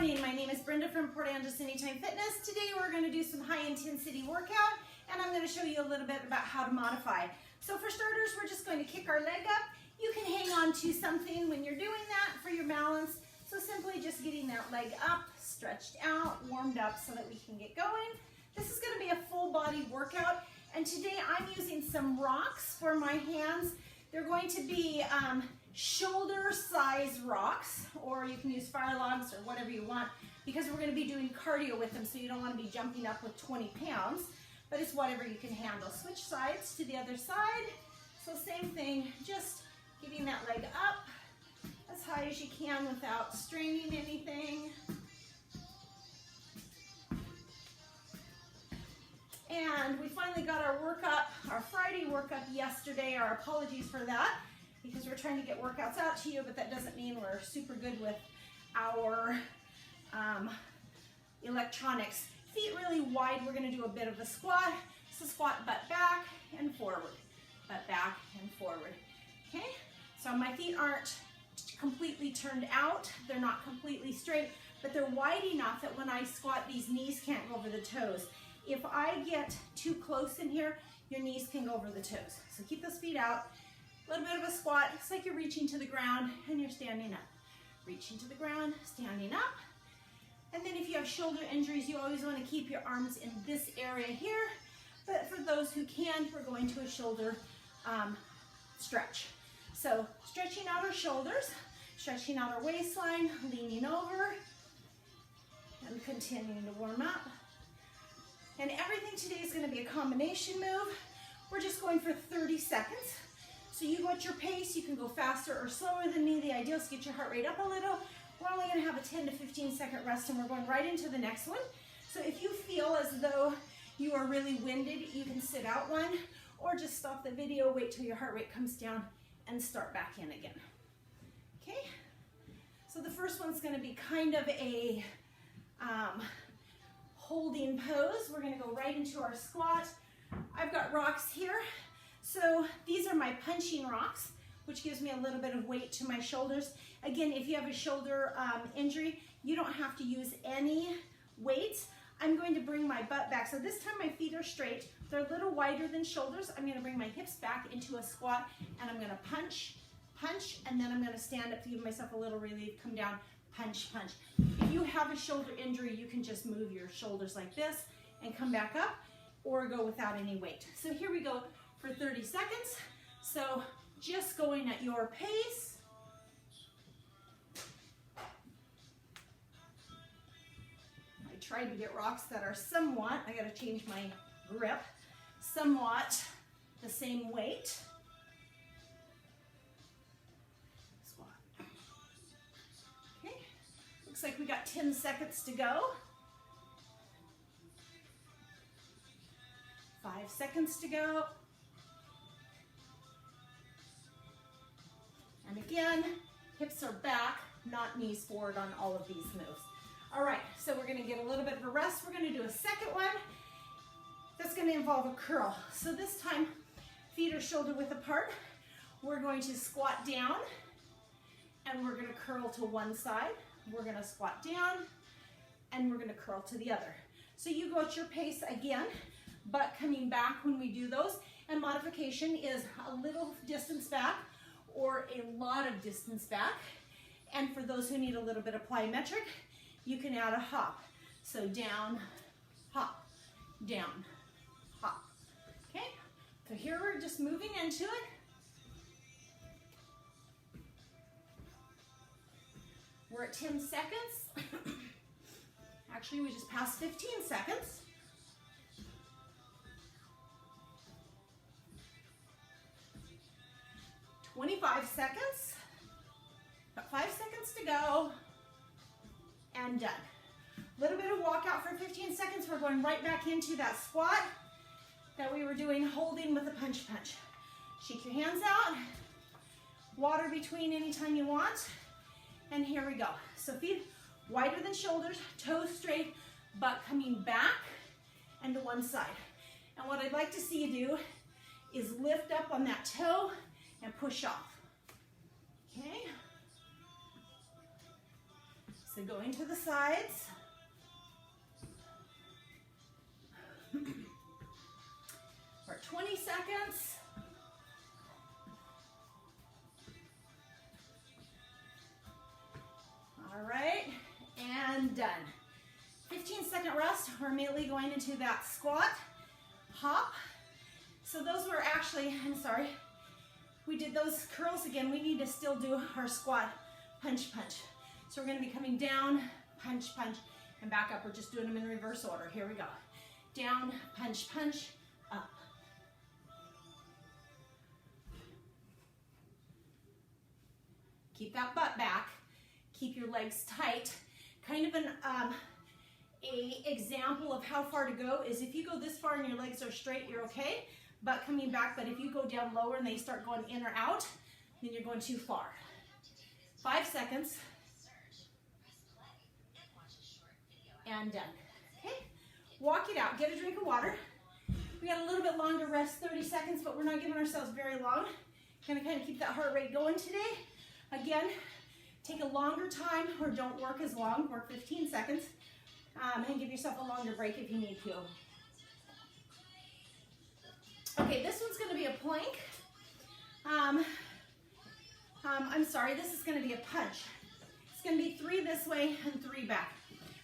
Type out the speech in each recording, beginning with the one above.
morning, my name is Brenda from Port Angeles Anytime Fitness. Today we're going to do some high intensity workout and I'm going to show you a little bit about how to modify. So for starters, we're just going to kick our leg up. You can hang on to something when you're doing that for your balance. So simply just getting that leg up, stretched out, warmed up so that we can get going. This is going to be a full body workout and today I'm using some rocks for my hands. They're going to be shoulder size rocks, or you can use fire logs or whatever you want, because we're going to be doing cardio with them, so you don't want to be jumping up with 20 pounds, but it's whatever you can handle. Switch sides to the other side. So same thing, just getting that leg up as high as you can without straining anything. And we finally got our workup, our Friday workup yesterday. Our apologies for that, because we're trying to get workouts out to you, but that doesn't mean we're super good with our electronics. Feet really wide, we're gonna do a bit of a squat. So squat, butt back and forward, butt back and forward, okay? So my feet aren't completely turned out, they're not completely straight, but they're wide enough that when I squat, these knees can't go over the toes. If I get too close in here, your knees can go over the toes. So keep those feet out. A little bit of a squat. Looks like you're reaching to the ground and you're standing up. Reaching to the ground, standing up. And then if you have shoulder injuries, you always want to keep your arms in this area here. But for those who can't, we're going to a shoulder stretch. So stretching out our shoulders, stretching out our waistline, leaning over, and continuing to warm up. And everything today is going to be a combination move. We're just going for 30 seconds. So you go at your pace. You can go faster or slower than me. The ideal is to get your heart rate up a little. We're only going to have a 10 to 15 second rest and we're going right into the next one. So if you feel as though you are really winded, you can sit out one or just stop the video, wait till your heart rate comes down and start back in again. Okay? So the first one's going to be kind of a holding pose. We're going to go right into our squat. I've got rocks here. So these are my punching rocks, which gives me a little bit of weight to my shoulders. Again, if you have a shoulder injury, you don't have to use any weights. I'm going to bring my butt back. So this time my feet are straight. They're a little wider than shoulders. I'm going to bring my hips back into a squat and I'm going to punch, punch, and then I'm going to stand up to give myself a little relief, come down, punch, punch. If you have a shoulder injury, you can just move your shoulders like this and come back up or go without any weight. So here we go for 30 seconds. So just going at your pace. I tried to get rocks that are somewhat, I gotta change my grip, somewhat the same weight. Squat. Okay, looks like we got 10 seconds to go. 5 seconds to go. And again, hips are back, not knees forward on all of these moves. All right, so we're gonna get a little bit of a rest. We're gonna do a second one. That's gonna involve a curl. So this time, feet are shoulder width apart. We're going to squat down and we're gonna curl to one side. We're gonna squat down and we're gonna curl to the other. So you go at your pace again, butt coming back when we do those. And modification is a little distance back or a lot of distance back. And for those who need a little bit of plyometric, you can add a hop. So down, hop, down, hop. Okay, so here we're just moving into it. We're at 10 seconds. Actually, we just passed 15 seconds. 25 seconds, about 5 seconds to go, and done. A little bit of walkout for 15 seconds. We're going right back into that squat that we were doing, holding with a punch punch. Shake your hands out, water between anytime you want, and here we go. So feet wider than shoulders, toes straight, butt coming back and to one side. And what I'd like to see you do is lift up on that toe and push off. Okay? So So going to the sides. For 20 seconds. All right, and done. 15-second rest. We're immediately going into that squat, hop. So those were actually, I'm sorry, we did those curls again. We need to still do our squat, punch, punch. So we're gonna be coming down, punch, punch, and back up. We're just doing them in reverse order. Here we go. Down, punch, punch, up. Keep that butt back. Keep your legs tight. Kind of an example of how far to go is if you go this far and your legs are straight, you're okay. Butt coming back, but if you go down lower and they start going in or out, then you're going too far. 5 seconds. And done. Okay, walk it out. Get a drink of water. We got a little bit longer rest, 30 seconds, but we're not giving ourselves very long. Gonna kind of keep that heart rate going today. Again, take a longer time or don't work as long. Work 15 seconds and give yourself a longer break if you need to. Okay, this one's gonna be a plank. I'm sorry, this is gonna be a punch. It's gonna be 3 this way and 3 back.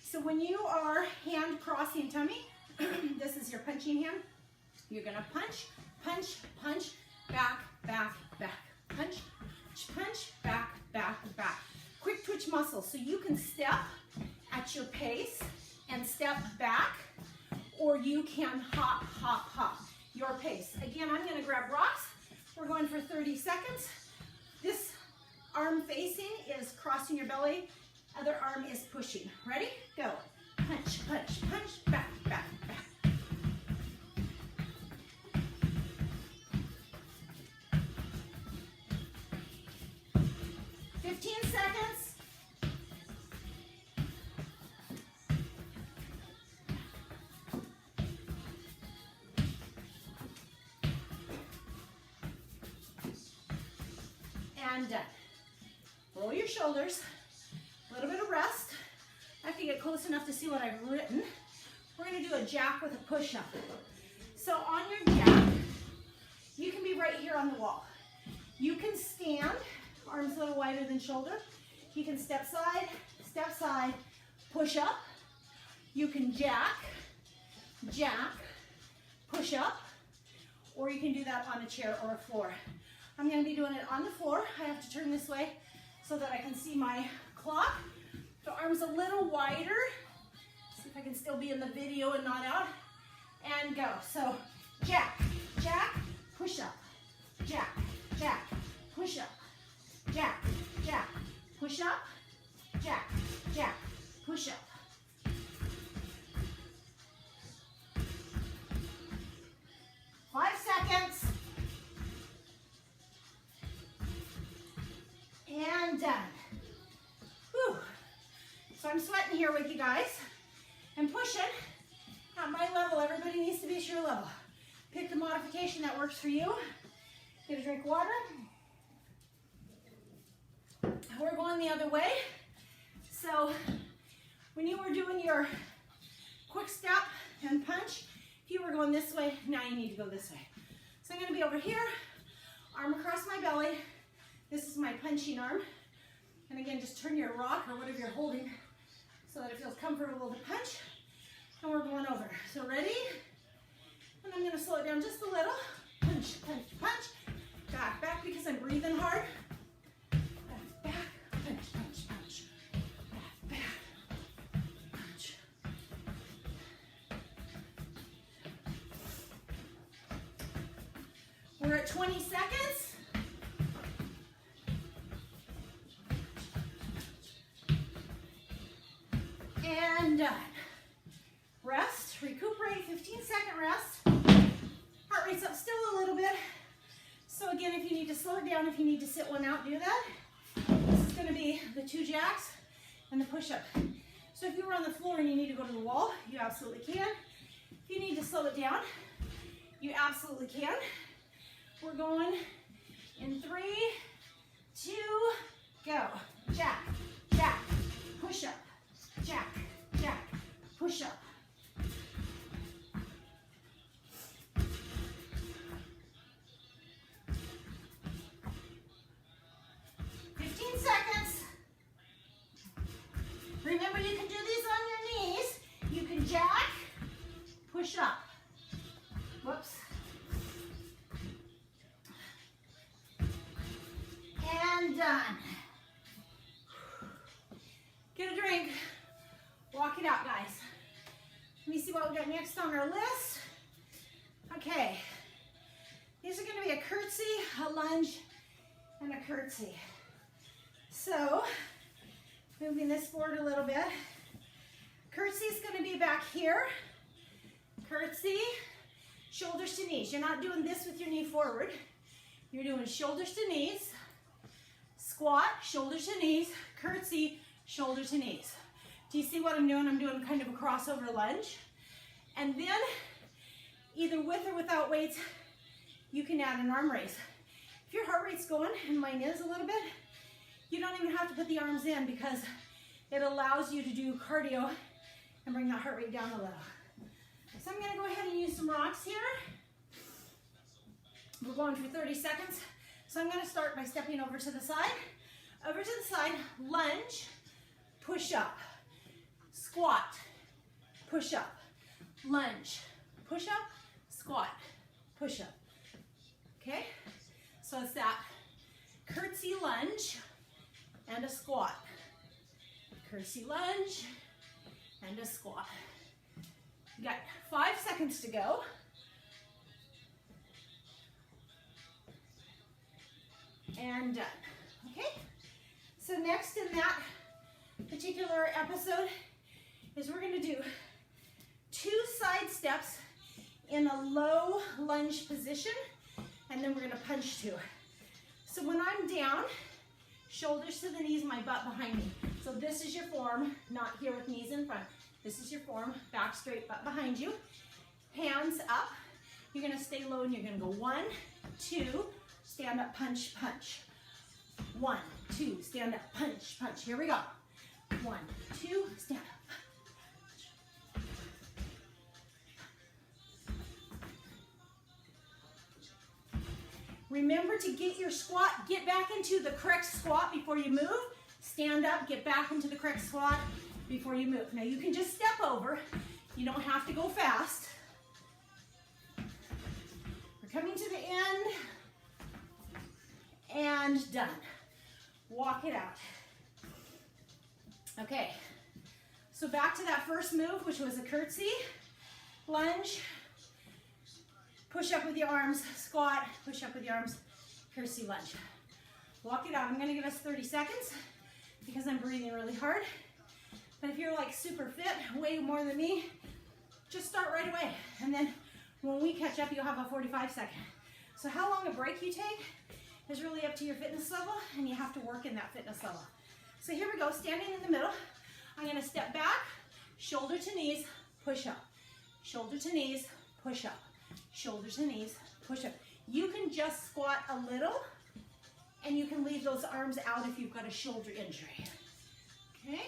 So when you are hand crossing tummy, this is your punching hand. You're gonna punch, punch, punch, back, back, back. Punch, punch, back, back, back. Quick twitch muscles, so you can step at your pace and step back, or you can hop, hop, hop, your pace. Again, I'm gonna grab rocks. We're going for 30 seconds. This arm facing is crossing your belly, other arm is pushing. Ready? Go. Punch, punch, punch, back, back, back. Seconds. And done. Roll your shoulders. A little bit of rest. I have to get close enough to see what I've written. We're going to do a jack with a push-up. So on your jack, you can be right here on the wall. You can stand. Arms a little wider than shoulder. You can step side, push up. You can jack, push up, or you can do that on a chair or a floor. I'm going to be doing it on the floor. I have to turn this way so that I can see my clock. The arms a little wider. See if I can still be in the video and not out. And go. So jack, jack, push up, jack, jack, push up. Jack, jack, push up, jack, jack, push up. 5 seconds. And done. Whew. So I'm sweating here with you guys and pushing. At my level, everybody needs to be at your level. Pick the modification that works for you. Get a drink of water. We're going the other way. So when you were doing your quick step and punch, if you were going this way, now you need to go this way. So I'm going to be over here, arm across my belly. This is my punching arm. And again, just turn your rock or whatever you're holding so that it feels comfortable to punch. And we're going over. So ready? And I'm going to slow it down just a little. Punch, punch, punch. Back, back because I'm breathing hard. Back, punch, punch, punch. Back, back, punch. We're at 20 seconds. And done. Rest, recuperate, 15-second rest. Heart rate's up still a little bit. So again, if you need to slow it down, if you need to sit one out, do that. This is going to be the 2 jacks and the push-up. So if you were on the floor and you need to go to the wall, you absolutely can. If you need to slow it down, you absolutely can. We're going in 3, 2, go. Jack, jack, push-up. Remember, you can do these on your knees. You can jack, push up. Whoops. And done. Get a drink. Walk it out, guys. Let me see what we got next on our list. Okay. These are going to be a curtsy, a lunge, and a curtsy. So, moving this forward a little bit. Curtsy is going to be back here. Curtsy, shoulders to knees. You're not doing this with your knee forward. You're doing shoulders to knees. Squat, shoulders to knees. Curtsy, shoulder to knees. Do you see what I'm doing? I'm doing kind of a crossover lunge. And then, either with or without weights, you can add an arm raise. If your heart rate's going, and mine is a little bit, you don't even have to put the arms in because it allows you to do cardio and bring that heart rate down a little. So I'm going to go ahead and use some rocks here. We're going for 30 seconds. So I'm going to start by stepping over to the side. Over to the side, lunge, push up, squat, push up, lunge, push up, squat, push up. Okay? So it's that curtsy lunge and a squat. Curtsy lunge and a squat. You got 5 seconds to go. And done. Okay? So next in that particular episode is we're going to do 2 side steps in a low lunge position, and then we're going to punch 2. So when I'm down, shoulders to the knees, my butt behind me. So this is your form, not here with knees in front. This is your form, back straight, butt behind you. Hands up. You're going to stay low and you're going to go 1, 2, stand up, punch, punch. 1, 2, stand up, punch, punch. Here we go. 1, 2, stand up. Remember to get your squat, get back into the correct squat before you move. Stand up, get back into the correct squat before you move. Now you can just step over. You don't have to go fast. We're coming to the end. And done. Walk it out. Okay, so back to that first move, which was a curtsy, lunge, push up with your arms, squat, push up with your arms, curtsy, lunge. Walk it out. I'm going to give us 30 seconds because I'm breathing really hard. But if you're like super fit, way more than me, just start right away. And then when we catch up, you'll have a 45-second. So how long a break you take is really up to your fitness level, and you have to work in that fitness level. So here we go, standing in the middle. I'm going to step back, shoulder to knees, push up. Shoulder to knees, push up. Shoulder to knees, push up. You can just squat a little, and you can leave those arms out if you've got a shoulder injury. Okay?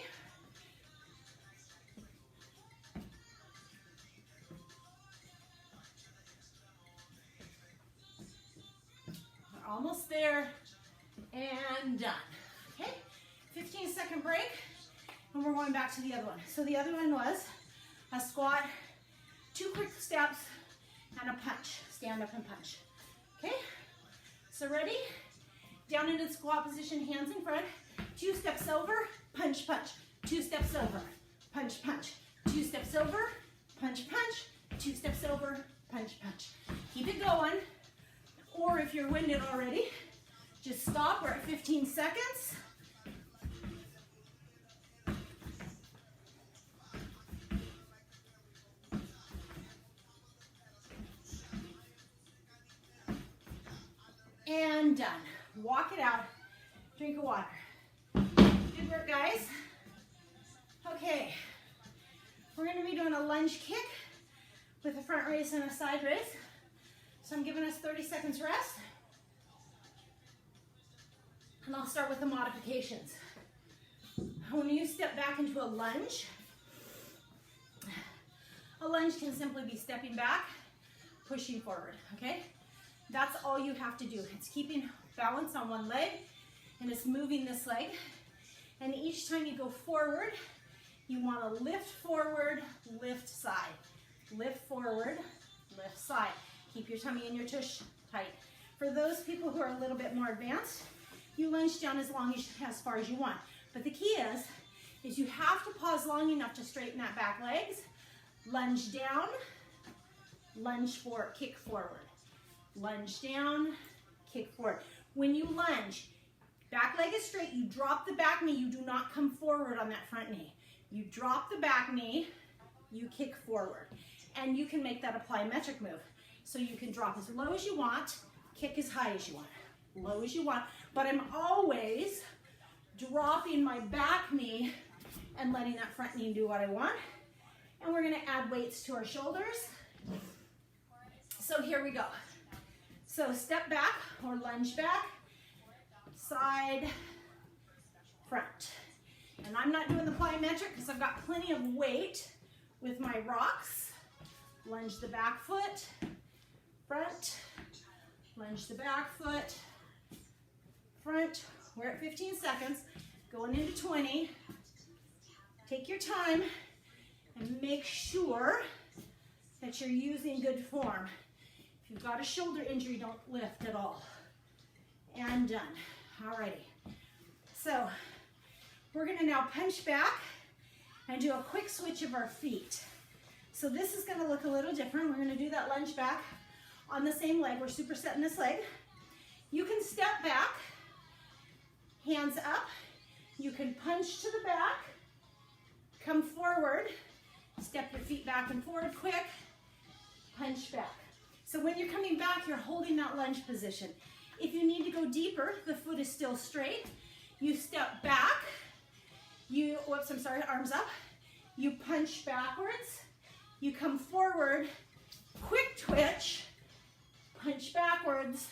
We're almost there, and done. Okay? 15-second break, and we're going back to the other one. So the other one was a squat, 2 quick steps, and a punch. Stand up and punch. Okay? So ready? Down into the squat position, hands in front. 2 steps over, punch, punch. 2 steps over, punch, punch. 2 steps over, punch, punch. 2 steps over, punch, punch. Keep it going. Or if you're winded already, just stop. We're at 15 seconds. And done. Walk it out. Drink of water. Good work, guys. Okay. We're going to be doing a lunge kick with a front raise and a side raise. So I'm giving us 30 seconds rest. And I'll start with the modifications. When you step back into a lunge can simply be stepping back, pushing forward, okay? That's all you have to do. It's keeping balance on one leg, and it's moving this leg. And each time you go forward, You want to lift forward, lift side. Lift forward, lift side. Keep your tummy and your tush tight. For those people who are a little bit more advanced, you lunge down as far as you want. But the key is you have to pause long enough to straighten that back legs. Lunge down, lunge forward, kick forward. Lunge down, kick forward. When you lunge, back leg is straight, you drop the back knee, you do not come forward on that front knee. You drop the back knee, you kick forward. And you can make that a plyometric move. So you can drop as low as you want, kick as high as you want, low as you want. But I'm always dropping my back knee and letting that front knee do what I want. And we're gonna add weights to our shoulders. So here we go. So step back or lunge back, side, front. And I'm not doing the plyometric because I've got plenty of weight with my rocks. Lunge the back foot, front, lunge the back foot, front. We're at 15 seconds, going into 20. Take your time and make sure that you're using good form. If you've got a shoulder injury, don't lift at all. And done. Alrighty. So we're gonna now punch back and do a quick switch of our feet. So this is gonna look a little different. We're gonna do that lunge back on the same leg. We're supersetting this leg. You can step back, hands up. You can punch to the back, come forward, step your feet back and forward quick, punch back. So when you're coming back, you're holding that lunge position. If you need to go deeper, the foot is still straight. You step back, arms up. You punch backwards, you come forward, quick twitch, punch backwards,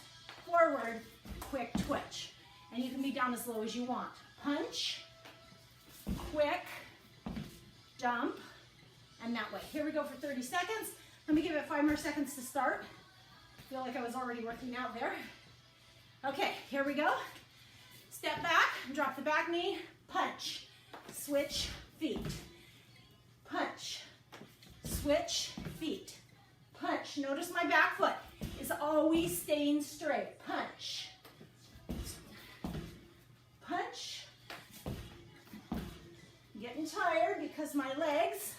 forward, quick twitch. And you can be down as low as you want. Punch, quick, dump, and that way. Here we go for 30 seconds. Let me give it 5 more seconds to start. I feel like I was already working out there. Okay, here we go. Step back, drop the back knee, punch, switch feet. Punch, switch feet. Punch. Notice my back foot is always staying straight. Punch. Punch. I'm getting tired because my legs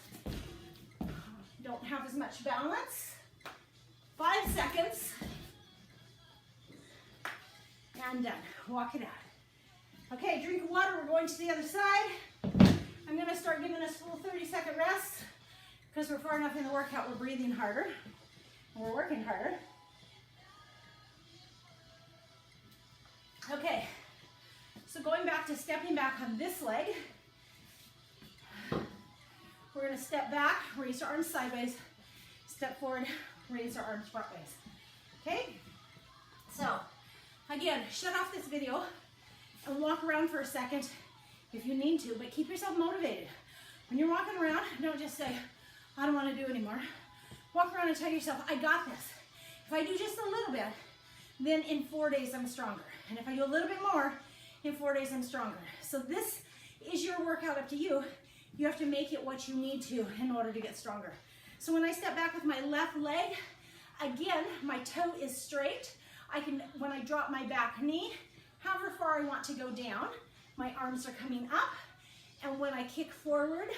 don't have as much balance. 5 seconds. And done. Walk it out. Okay, drink of water. We're going to the other side. I'm going to start giving us full 30-second rest because we're far enough in the workout. We're breathing harder and we're working harder. Okay, so going back to stepping back on this leg, we're going to step back, raise our arms sideways, step forward, raise our arms front ways. Okay, so again, shut off this video and walk around for a second if you need to, but keep yourself motivated. When you're walking around, don't just say, I don't want to do anymore. Walk around and tell yourself, I got this. If I do just a little bit, then in 4 days I'm stronger. And if I do a little bit more, in 4 days I'm stronger. So this is your workout, up to you. You have to make it what you need to in order to get stronger. So when I step back with my left leg, again, my toe is straight. I can, when I drop my back knee, however far I want to go down, my arms are coming up. And when I kick forward,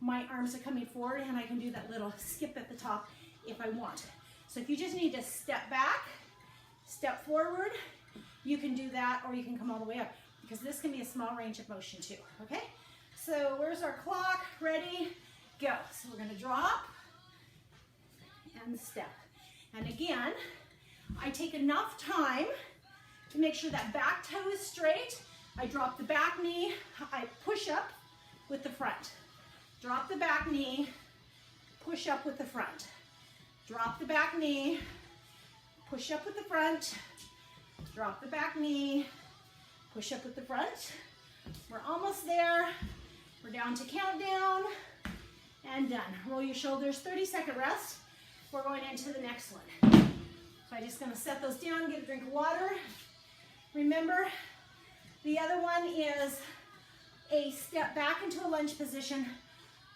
my arms are coming forward, and I can do that little skip at the top if I want. So if you just need to step back, step forward, you can do that, or you can come all the way up, because this can be a small range of motion too, okay? So where's our clock? Ready, go. So we're gonna drop and step. And again, I take enough time to make sure that back toe is straight. I drop the back knee, I push up with the front. Drop the back knee, push up with the front. Drop the back knee, push up with the front. Drop the back knee, push up with the front. We're almost there. We're down to countdown, and done. Roll your shoulders, 30-second rest. We're going into the next one. So I'm just gonna set those down, get a drink of water. Remember, the other one is a step back into a lunge position,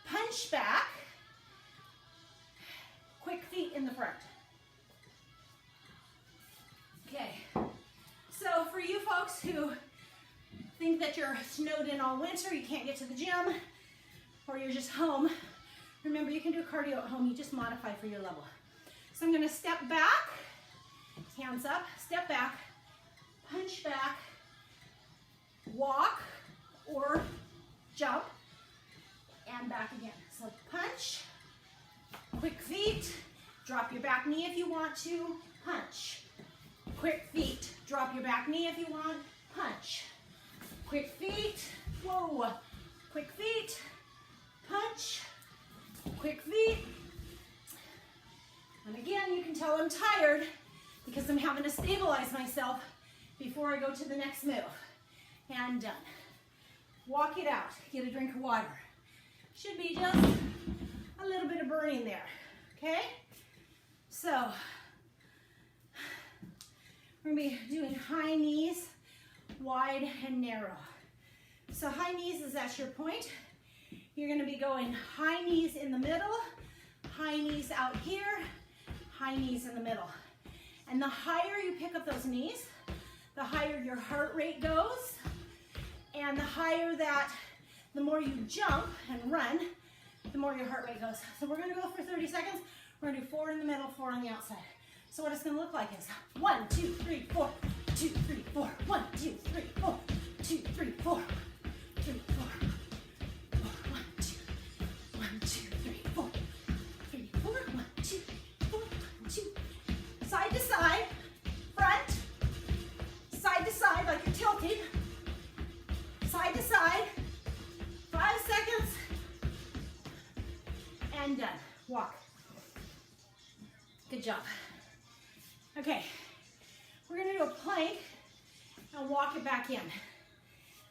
punch back, quick feet in the front. Okay, so for you folks who think that you're snowed in all winter, you can't get to the gym, or you're just home, remember you can do cardio at home, you just modify for your level. So I'm gonna step back, hands up, step back, punch back, walk or jump, and back again. So punch, quick feet, drop your back knee if you want to, punch. Quick feet, drop your back knee if you want, punch. Quick feet, whoa, quick feet, punch, quick feet. And again, you can tell I'm tired because I'm having to stabilize myself before I go to the next move. And done. Walk it out, get a drink of water. Should be just a little bit of burning there, okay? So, we're gonna be doing high knees, wide and narrow. So high knees is at your point. You're gonna be going high knees in the middle, high knees out here, high knees in the middle. And the higher you pick up those knees, the higher your heart rate goes, and the higher that, the more you jump and run, the more your heart rate goes. So we're gonna go for 30 seconds. We're gonna do 4 in the middle, 4 on the outside. So what it's gonna look like is 1, 2, 3, 4, 2, 3, 4, 1, 2, 3, 4, 2, 3, 4, 3, 4, 1, 2, 1, 2, 3, 4, 3, 4, 1, 2, 4, 1, 2. Side to side, front, side to side like you're tilting, side to side, 5 seconds, and done. Walk. Good job. Okay, we're gonna do a plank and walk it back in.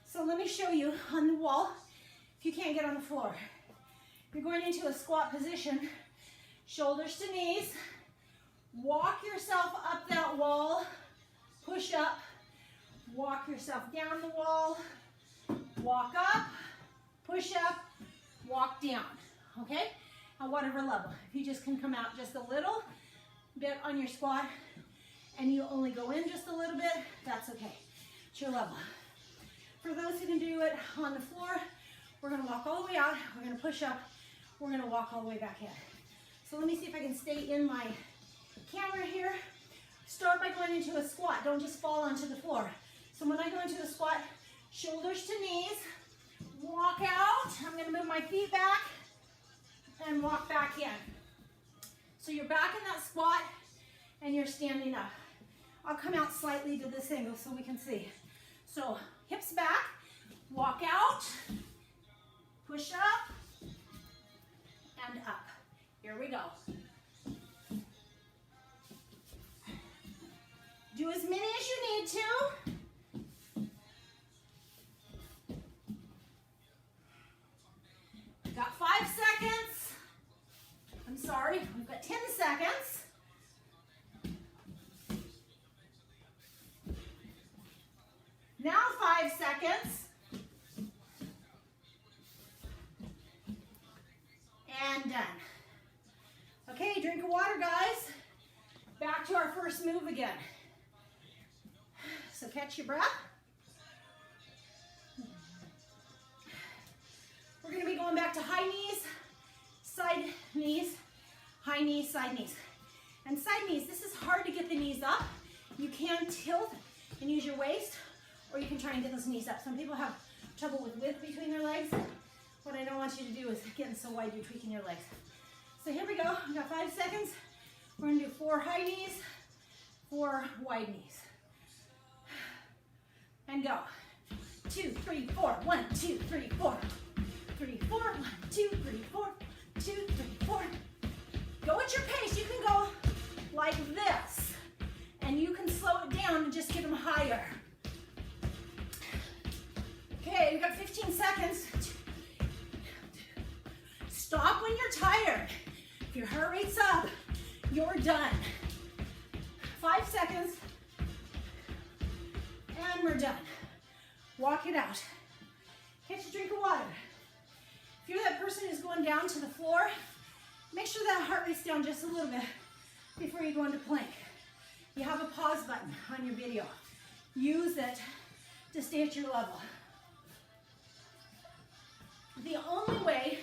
So let me show you on the wall, if you can't get on the floor. You're going into a squat position, shoulders to knees, walk yourself up that wall, push up, walk yourself down the wall, walk up, push up, walk down, okay? At whatever level. If you just can come out just a little bit on your squat and you only go in just a little bit, that's okay. It's your level. For those who can do it on the floor, we're gonna walk all the way out, we're gonna push up, we're gonna walk all the way back in. So let me see if I can stay in my camera here. Start by going into a squat, don't just fall onto the floor. So when I go into a squat, shoulders to knees, walk out, I'm gonna move my feet back, and walk back in. So you're back in that squat and you're standing up. I'll come out slightly to this angle so we can see. So hips back, walk out, push up, and up. Here we go. Do as many as you need to. Got 5 seconds. I'm sorry, we've got 10 seconds. Now 5 seconds. And done. Okay, drink of water, guys. Back to our first move again. So catch your breath. We're going to be going back to high knees, side knees, high knees, side knees. And side knees, this is hard to get the knees up. You can tilt and use your waist, or you can try and get those knees up. Some people have trouble with width between their legs. What I don't want you to do is getting so wide you're tweaking your legs. So here we go. We've got 5 seconds. We're going to do 4 high knees, 4 wide knees. And go. 2, 3, 4. 1, 2, 3, 4. 3, 4. 1, 2, 3, 4. 2, 3, 4. Go at your pace. You can go like this. And you can slow it down and just get them higher. Okay, we've got 15 seconds. Stop when you're tired. If your heart rate's up, you're done. 5 seconds. And we're done. Walk it out. Catch a drink of water. If you're that person who's going down to the floor, make sure that heart rate's down just a little bit before you go into plank. You have a pause button on your video. Use it to stay at your level. The only way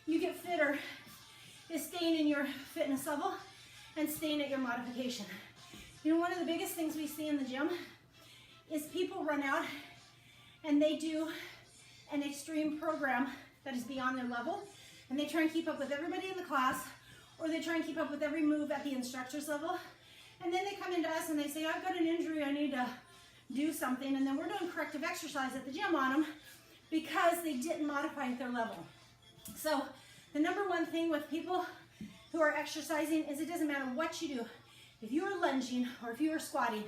you get fitter is staying in your fitness level and staying at your modification. You know, one of the biggest things we see in the gym is people run out and they do an extreme program that is beyond their level, and they try and keep up with everybody in the class, or they try and keep up with every move at the instructor's level, and then they come into us and they say, I've got an injury, I need to do something, and then we're doing corrective exercise at the gym on them because they didn't modify at their level. So the number one thing with people who are exercising is it doesn't matter what you do. If you are lunging or if you are squatting,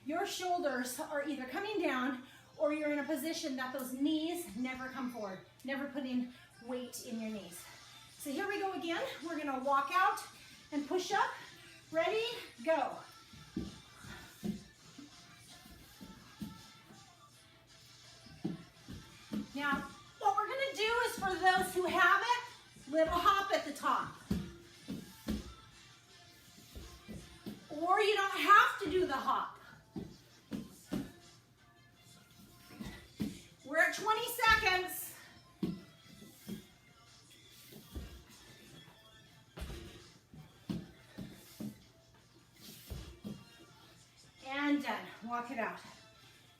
your shoulders are either coming down or you're in a position that those knees never come forward, never putting weight in your knees. So here we go again. We're gonna walk out and push up. Ready, go. Now, what we're gonna do is for those who have it, little hop at the top. Or you don't have to do the hop. We're at 20 seconds. And done. Walk it out.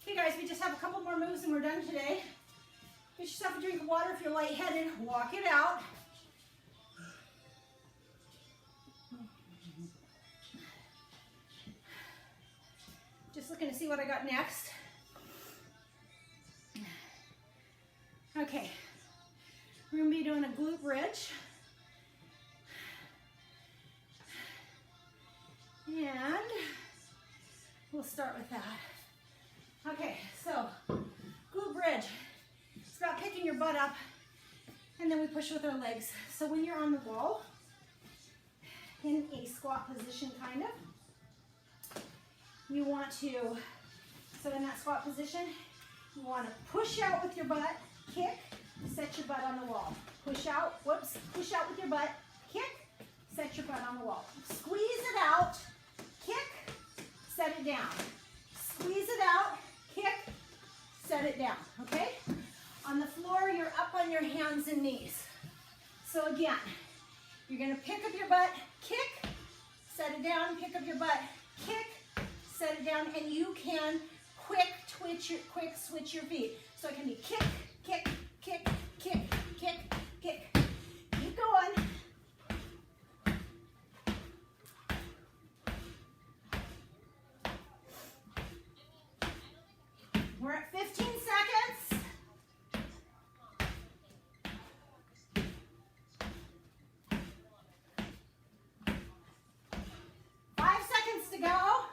Okay guys, we just have a couple more moves and we're done today. Get yourself a drink of water if you're lightheaded. Walk it out. Just looking to see what I got next. Okay, we're gonna be doing a glute bridge. And we'll start with that. Okay, so glute bridge. It's about picking your butt up and then we push with our legs. So when you're on the wall, in a squat position kind of, you want to, so in that squat position, you want to push out with your butt, kick, set your butt on the wall. Push out, whoops, push out with your butt, kick, set your butt on the wall. Squeeze it out, kick, set it down. Squeeze it out, kick, set it down, okay? On the floor, you're up on your hands and knees. So again, you're gonna pick up your butt, kick, set it down, pick up your butt, kick, set it down, and you can quick switch your feet. So it can be kick, kick, kick, kick, kick, kick. Keep going. We're at 15 seconds. To go.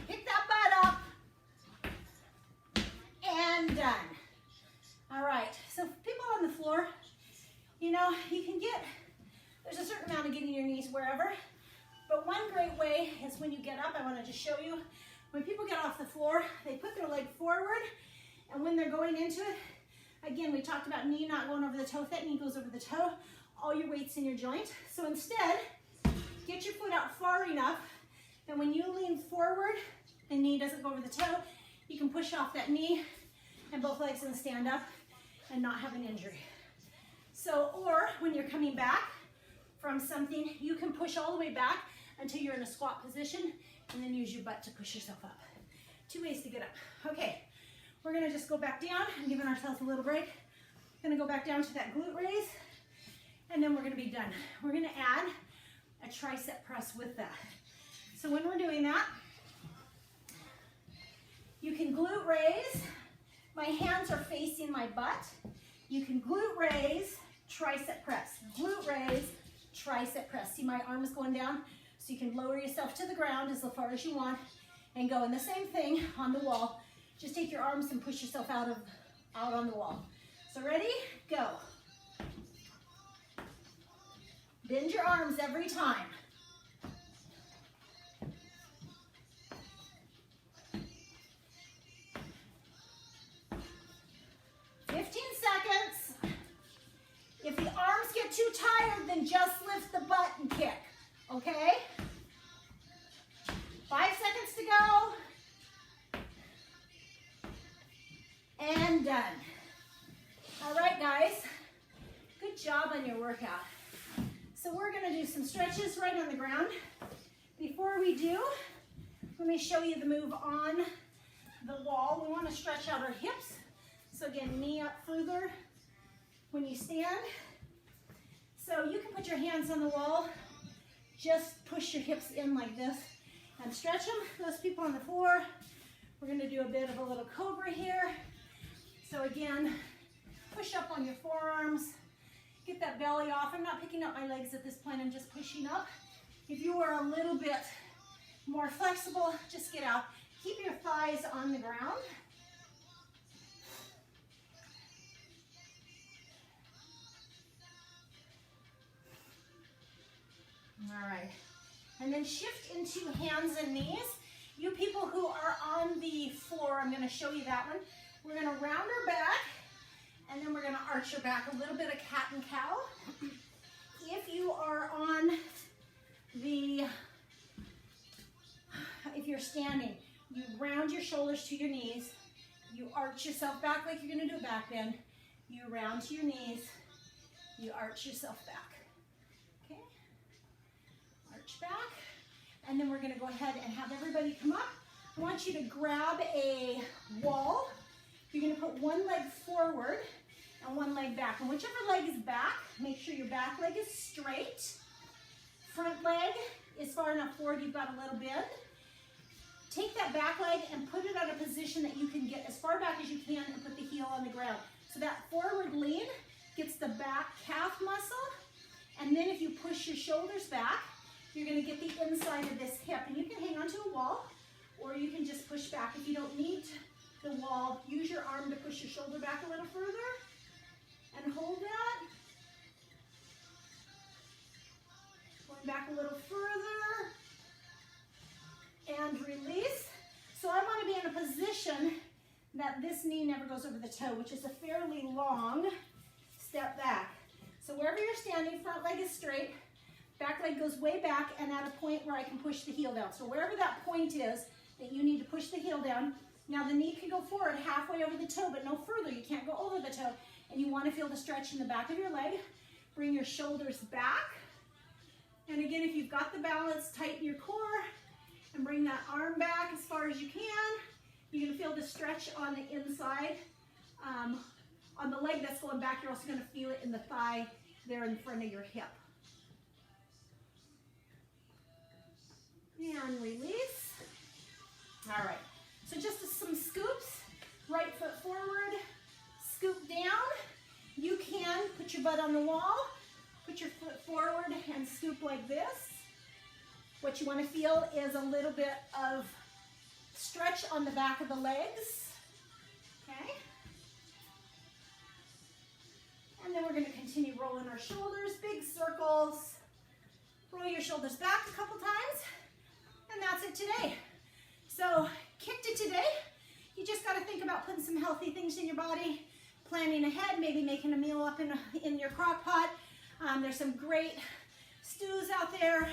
Pick that butt up. And done. All right, so people on the floor, you know, you can get, there's a certain amount of getting your knees wherever, but one great way is when you get up, I want to just show you, when people get off the floor, they put their leg forward, and when they're going into it, again, we talked about knee not going over the toe. If that knee goes over the toe, all your weight's in your joint. So instead, get your foot out far enough. And when you lean forward, the knee doesn't go over the toe, you can push off that knee and both legs can stand up and not have an injury. So, or when you're coming back from something, you can push all the way back until you're in a squat position and then use your butt to push yourself up. Two ways to get up. Okay, we're gonna just go back down and giving ourselves a little break. Gonna go back down to that glute raise and then we're gonna be done. We're gonna add a tricep press with that. So when we're doing that, you can glute raise. My hands are facing my butt. You can glute raise, tricep press. Glute raise, tricep press. See my arms going down? So you can lower yourself to the ground as far as you want and go. And the same thing on the wall. Just take your arms and push yourself out on the wall. So ready? Go. Bend your arms every time. 15 get too tired, then just lift the butt and kick, okay? 5 seconds to go. And done. All right, guys. Good job on your workout. So we're gonna do some stretches right on the ground. Before we do, let me show you the move on the wall. We wanna stretch out our hips. So again, knee up further when you stand. So you can put your hands on the wall, just push your hips in like this and stretch them. Those people on the floor, we're gonna do a bit of a little cobra here. So again, push up on your forearms, get that belly off. I'm not picking up my legs at this point, I'm just pushing up. If you are a little bit more flexible, just get out. Keep your thighs on the ground. All right, and then shift into hands and knees. You people who are on the floor, I'm gonna show you that one. We're gonna round our back, and then we're gonna arch your back, a little bit of cat and cow. If you are on the, if you're standing, you round your shoulders to your knees, you arch yourself back like you're gonna do a back bend, you round to your knees, you arch yourself back. Back, and then we're going to go ahead and have everybody come up. I want you to grab a wall. You're going to put one leg forward and one leg back, and whichever leg is back, make sure your back leg is straight. Front leg is far enough forward you've got a little bend. Take that back leg and put it at a position that you can get as far back as you can and put the heel on the ground. So that forward lean gets the back calf muscle, and then if you push your shoulders back, you're going to get the inside of this hip, and you can hang onto a wall, or you can just push back. If you don't need the wall, use your arm to push your shoulder back a little further, and hold that. Going back a little further, and release. So I want to be in a position that this knee never goes over the toe, which is a fairly long step back. So wherever you're standing, front leg is straight, back leg goes way back and at a point where I can push the heel down. So wherever that point is that you need to push the heel down, now the knee can go forward halfway over the toe, but no further. You can't go over the toe. And you want to feel the stretch in the back of your leg. Bring your shoulders back. And again, if you've got the balance, tighten your core and bring that arm back as far as you can. You're going to feel the stretch on the inside. On the leg that's going back, you're also going to feel it in the thigh there in front of your hip. And release. All right, so just some scoops. Right foot forward, scoop down. You can put your butt on the wall, put your foot forward and scoop like this. What you want to feel is a little bit of stretch on the back of the legs. Okay. And then we're going to continue rolling our shoulders, big circles. Roll your shoulders back a couple times. And that's it today. So, kicked it today. You just got to think about putting some healthy things in your body, planning ahead, maybe making a meal up in your crock pot. There's some great stews out there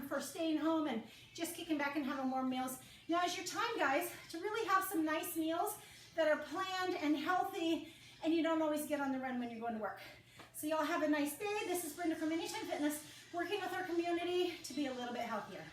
for staying home and just kicking back and having warm meals. Now is your time, guys, to really have some nice meals that are planned and healthy, and you don't always get on the run when you're going to work. So y'all have a nice day. This is Brenda from Anytime Fitness, working with our community to be a little bit healthier.